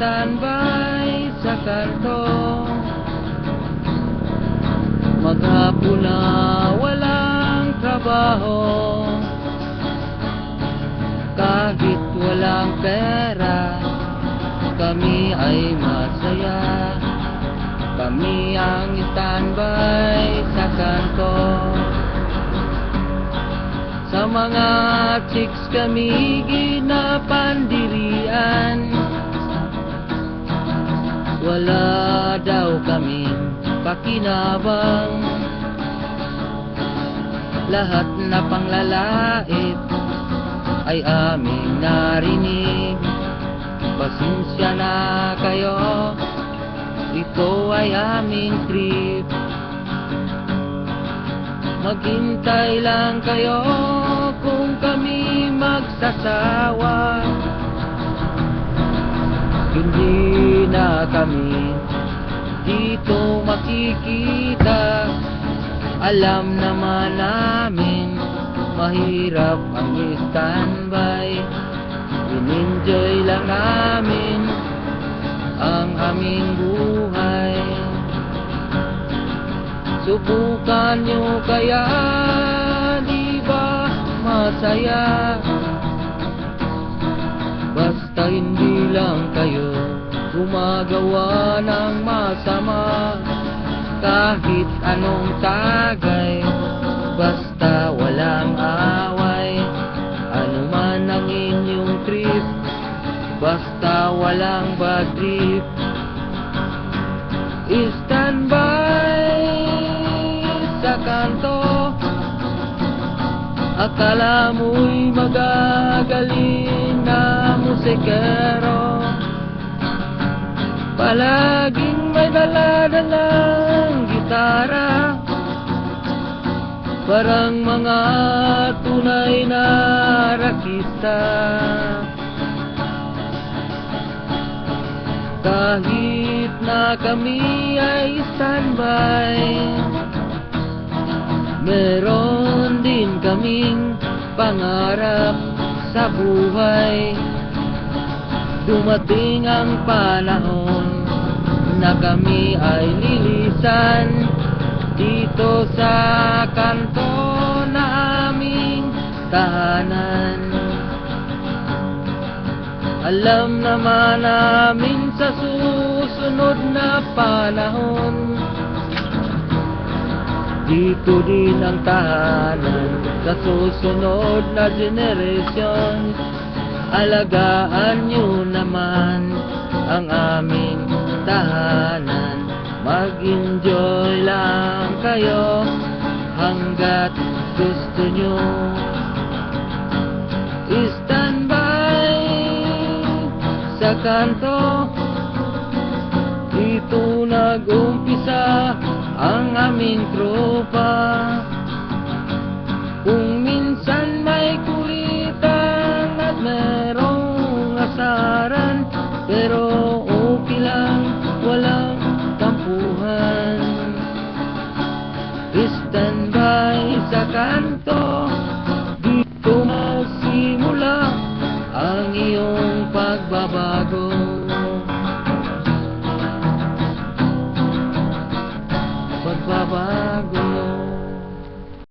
standby sa kanto. Maghapon na walang trabaho, kahit walang pera, kami ay masaya. Kami ang standby sa kanto. Sa mga chicks kami ginapandirian, wala daw kaming pakinabang. Lahat na panglalait ay aming narinig. Pasensya na kayo, ito ay aming trip. Maghintay lang kayo kung kami magsasawa. Hindi na kami dito makikita. Alam naman namin mahirap ang standby. In-enjoy lang namin ang aming buhay. Subukan nyo kaya, di ba masaya? Basta hindi lang kayo gumagawa ng masama. Kahit anong tagay, basta walang away. Ano man ang inyong trip, basta walang bad trip. Standby sa kanto. Akala mo'y magagaling na musikero, palaging may dala-dalang gitara. Parang mga tunay na rakista. Kahit na kami ay standby, meron din kaming pangarap sa buhay. Dumating ang panahon na kami ay lilisan dito sa kanto na aming tahanan. Alam naman namin sa susunod na panahon, dito din ang tahanan. Sa susunod na generasyon, alagaan nyo naman ang aming tahanan. Mag-enjoy lang kayo hanggat gusto nyo. Standby sa kanto. Dito nag-umpisa ang aming tropa.